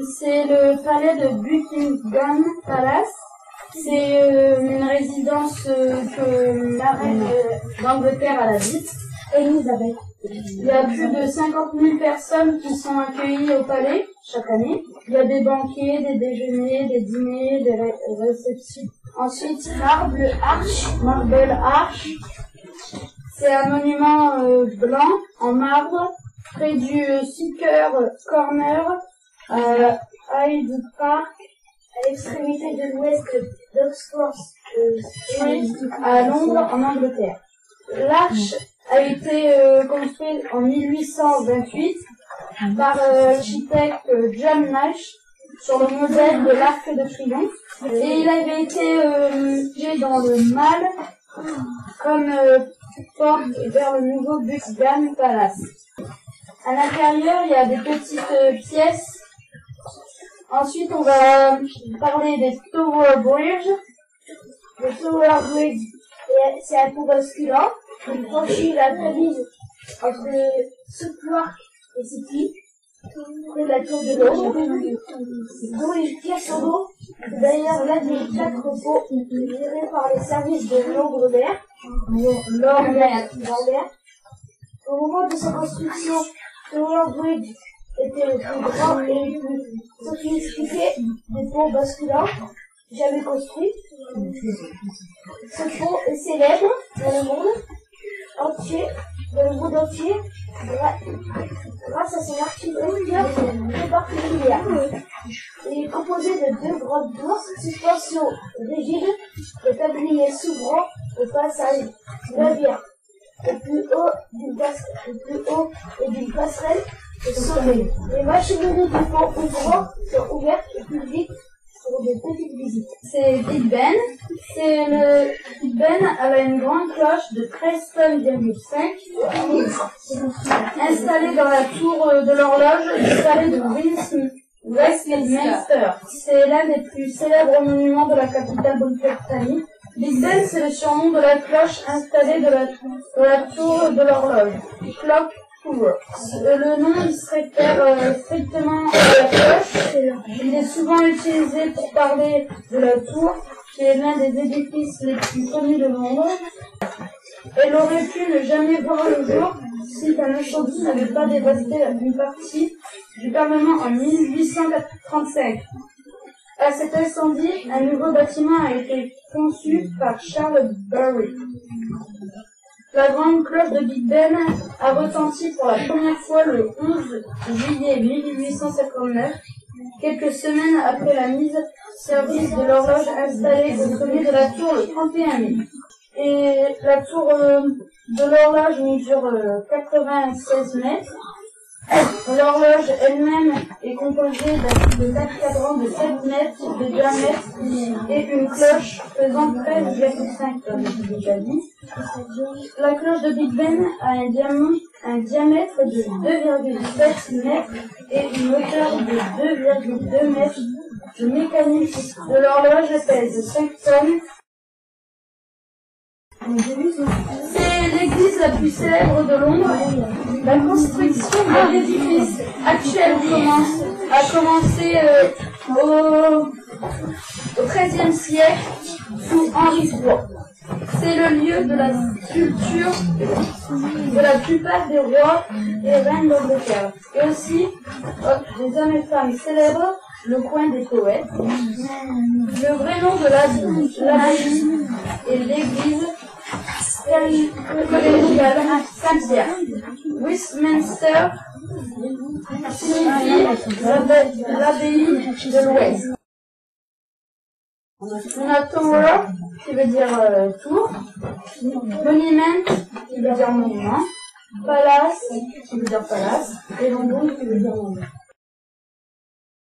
C'est le palais de Buckingham Palace. C'est une résidence que la reine d'Angleterre a habite. Elisabeth. Il y a plus de 50 000 personnes qui sont accueillies au palais chaque année. Il y a des banquets, des déjeuners, des dîners, des réceptions. Ensuite, Marble Arch. C'est un monument blanc en marbre près du Soccer Corner à Hyde Park, à l'extrémité de l'ouest d'Oxford Street à Londres, en Angleterre. L'arche a été construite en 1828 par l'architecte John Nash sur le modèle de l'Arc de Triomphe, et il avait été érigé dans le Mall comme porte vers le nouveau Buckingham Palace. À l'intérieur, il y a des petites pièces. Ensuite, on va parler des Tower Bridge. Le Tower Bridge, c'est un pont basculant. Il franchit la Tamise entre Southwark et City, près de la tour de Londres, dont les pièces en haut. C'est d'ailleurs l'un des 4 ponts gérés par les services de l'Angleterre. Au moment de sa construction, Tower Bridge était le plus grand et le plus sophistiqué des ponts basculants jamais construits. Ce pont est célèbre dans le monde entier, grâce à son architecture très particulière. Il est composé de 2 grandes tours, suspension rigide, et tablier s'ouvrant au passage navire. Le plus haut est d'une passerelle au sommet. Les machineries du pont ouvrant sont ouvertes au public pour des petites visites. C'est Big Ben. Big Ben a une grande cloche de 13 tonnes, 5 installée dans la tour de l'horloge du palais de Westminster. C'est l'un des plus célèbres monuments de la capitale britannique. Big Ben, c'est le surnom de la cloche installée dans la tour de l'horloge, Clock Tower. Le nom, il se réfère strictement à la cloche. Il est souvent utilisé pour parler de la tour, qui est l'un des édifices les plus connus de Londres. Elle aurait pu ne jamais voir le jour si un incendie n'avait pas dévasté une partie du Parlement en 1835. À cet incendie, un nouveau bâtiment a été conçu par Charles Barry. La grande cloche de Big Ben a retenti pour la première fois le 11 juillet 1859, quelques semaines après la mise en service de l'horloge installée au sommet de la tour le 31 mai. Et la tour de l'horloge mesure 96 mètres. L'horloge elle-même est composée de 4 cadrans de 7 mètres de diamètre et une cloche pesant 13,5 tonnes, j'ai déjà dit. La cloche de Big Ben a un diamètre de 2,7 mètres et une hauteur de 2,2 mètres. Le mécanisme de l'horloge pèse 5 tonnes. C'est l'église la plus célèbre de Londres. La construction de l'édifice actuel a commencé au XIIIe siècle sous Henri III. C'est le lieu de la culture de la plupart des rois et reines d'Angleterre. Et aussi des hommes et femmes célèbres, le coin des poètes. Le vrai nom de l'abbaye et l'église collégiale Saint-Pierre. Westminster signifie l'abbaye de l'Ouest. On a Tower, qui veut dire tour, Monument, qui veut dire monument, Palace, qui veut dire palace, et London, qui veut dire monument.